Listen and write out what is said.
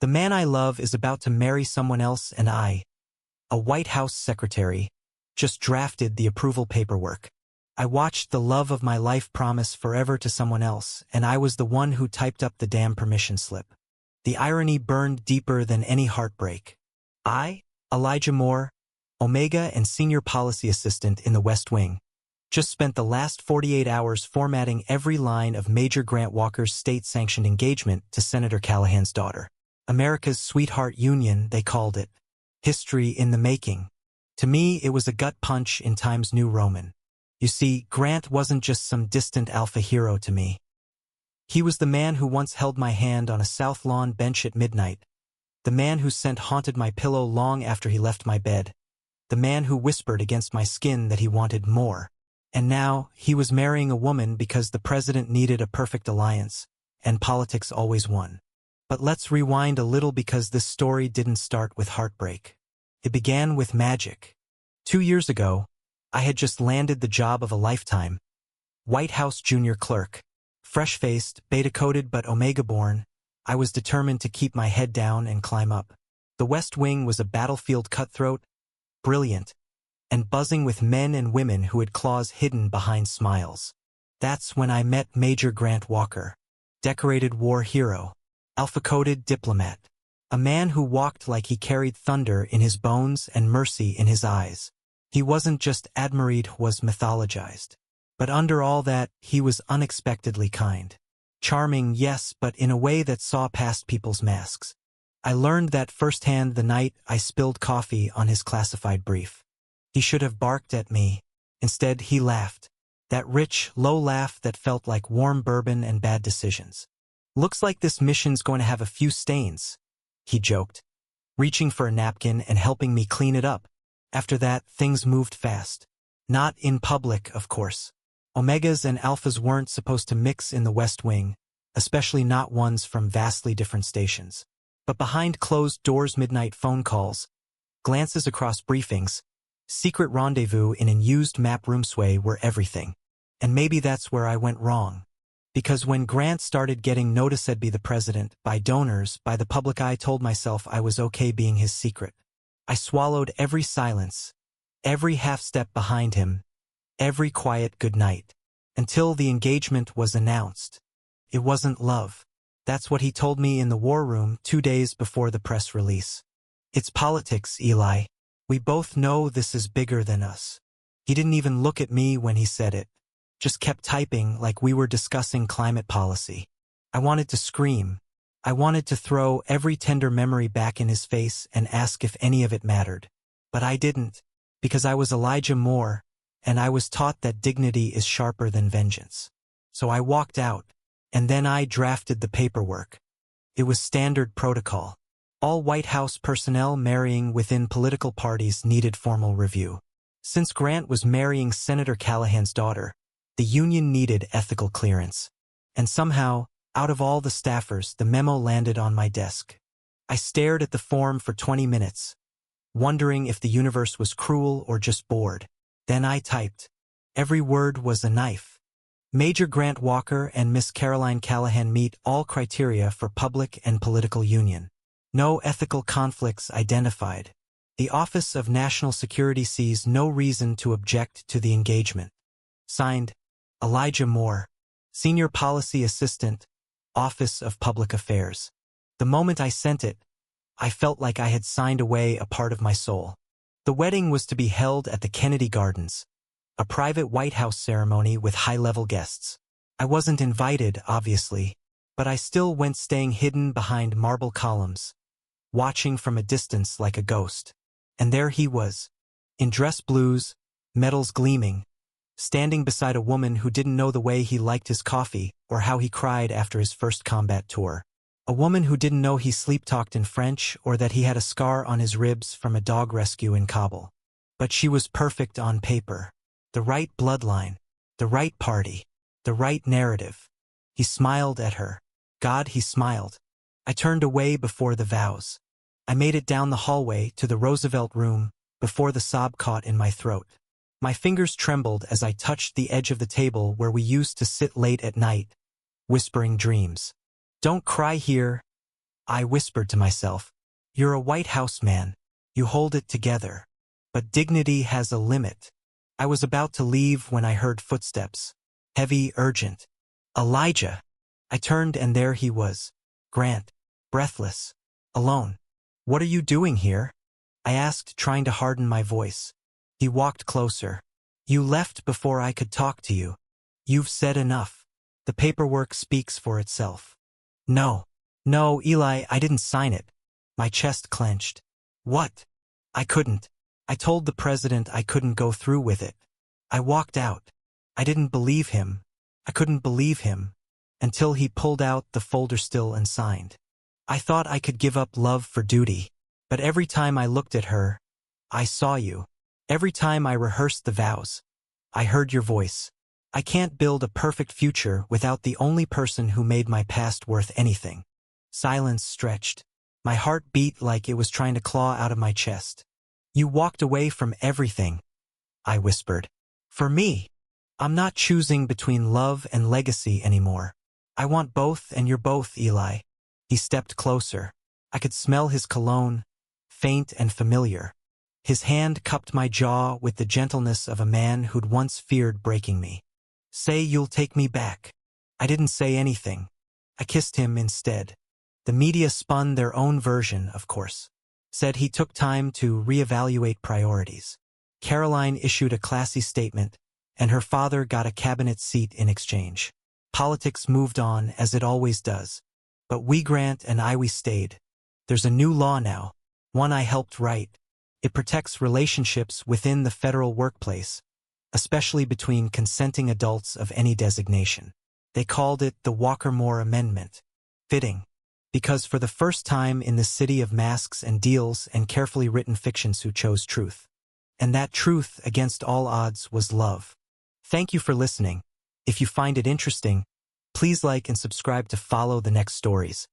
The man I love is about to marry someone else and I, a White House secretary, just drafted the approval paperwork. I watched the love of my life promise forever to someone else, and I was the one who typed up the damn permission slip. The irony burned deeper than any heartbreak. I, Elijah Moore, Omega and senior policy assistant in the West Wing, just spent the last 48 hours formatting every line of Major Grant Walker's state-sanctioned engagement to Senator Callahan's daughter. America's sweetheart union, they called it. History in the making. To me, it was a gut punch in Times New Roman. You see, Grant wasn't just some distant alpha hero to me. He was the man who once held my hand on a South Lawn bench at midnight, the man whose scent haunted my pillow long after he left my bed, the man who whispered against my skin that he wanted more. And now, he was marrying a woman because the president needed a perfect alliance, and politics always won. But let's rewind a little because this story didn't start with heartbreak. It began with magic. 2 years ago, I had just landed the job of a lifetime. White House junior clerk. Fresh-faced, beta-coded but Omega-born, I was determined to keep my head down and climb up. The West Wing was a battlefield cutthroat, brilliant, and buzzing with men and women who had claws hidden behind smiles. That's when I met Major Grant Walker, decorated war hero, alpha-coded diplomat, a man who walked like he carried thunder in his bones and mercy in his eyes. He wasn't just admired, was mythologized. But under all that, he was unexpectedly kind. Charming, yes, but in a way that saw past people's masks. I learned that firsthand the night I spilled coffee on his classified brief. He should have barked at me. Instead, he laughed. That rich, low laugh that felt like warm bourbon and bad decisions. Looks like this mission's going to have a few stains, he joked, reaching for a napkin and helping me clean it up. After that, things moved fast. Not in public, of course. Omegas and alphas weren't supposed to mix in the West Wing, especially not ones from vastly different stations. But behind closed doors, midnight phone calls, glances across briefings, secret rendezvous in an used map room sway were everything. And maybe that's where I went wrong. Because when Grant started getting notice I'd be the president, by donors, by the public eye, I told myself I was okay being his secret. I swallowed every silence, every half-step behind him, every quiet goodnight, until the engagement was announced. It wasn't love. That's what he told me in the war room 2 days before the press release. It's politics, Eli. We both know this is bigger than us. He didn't even look at me when he said it. Just kept typing like we were discussing climate policy. I wanted to scream. I wanted to throw every tender memory back in his face and ask if any of it mattered. But I didn't, because I was Elijah Moore, and I was taught that dignity is sharper than vengeance. So I walked out, and then I drafted the paperwork. It was standard protocol. All White House personnel marrying within political parties needed formal review. Since Grant was marrying Senator Callahan's daughter, the union needed ethical clearance. And somehow, out of all the staffers, the memo landed on my desk. I stared at the form for 20 minutes, wondering if the universe was cruel or just bored. Then I typed. Every word was a knife. Major Grant Walker and Miss Caroline Callahan meet all criteria for public and political union. No ethical conflicts identified. The Office of National Security sees no reason to object to the engagement. Signed, Elijah Moore, Senior Policy Assistant, Office of Public Affairs. The moment I sent it, I felt like I had signed away a part of my soul. The wedding was to be held at the Kennedy Gardens, a private White House ceremony with high-level guests. I wasn't invited, obviously, but I still went, staying hidden behind marble columns, watching from a distance like a ghost. And there he was, in dress blues, medals gleaming, standing beside a woman who didn't know the way he liked his coffee or how he cried after his first combat tour. A woman who didn't know he sleep-talked in French or that he had a scar on his ribs from a dog rescue in Kabul. But she was perfect on paper. The right bloodline, the right party, the right narrative. He smiled at her. God, he smiled. I turned away before the vows. I made it down the hallway to the Roosevelt room before the sob caught in my throat. My fingers trembled as I touched the edge of the table where we used to sit late at night, whispering dreams. Don't cry here, I whispered to myself. You're a White House man. You hold it together. But dignity has a limit. I was about to leave when I heard footsteps. Heavy, urgent. Elijah. I turned and there he was. Grant. Breathless. Alone. What are you doing here? I asked, trying to harden my voice. He walked closer. You left before I could talk to you. You've said enough. The paperwork speaks for itself. No. No, Eli, I didn't sign it. My chest clenched. What? I couldn't. I told the president I couldn't go through with it. I walked out. I didn't believe him. I couldn't believe him. Until he pulled out the folder still and signed. I thought I could give up love for duty. But every time I looked at her, I saw you. Every time I rehearsed the vows, I heard your voice. I can't build a perfect future without the only person who made my past worth anything. Silence stretched. My heart beat like it was trying to claw out of my chest. You walked away from everything, I whispered. For me. I'm not choosing between love and legacy anymore. I want both and you're both, Eli. He stepped closer. I could smell his cologne, faint and familiar. His hand cupped my jaw with the gentleness of a man who'd once feared breaking me. Say you'll take me back. I didn't say anything. I kissed him instead. The media spun their own version, of course. Said he took time to reevaluate priorities. Caroline issued a classy statement, and her father got a cabinet seat in exchange. Politics moved on, as it always does. But we, Grant and I, we stayed. There's a new law now, one I helped write. It protects relationships within the federal workplace, especially between consenting adults of any designation. They called it the Walker-Moore Amendment. Fitting. Because for the first time in the city of masks and deals and carefully written fictions who chose truth. And that truth, against all odds, was love. Thank you for listening. If you find it interesting, please like and subscribe to follow the next stories.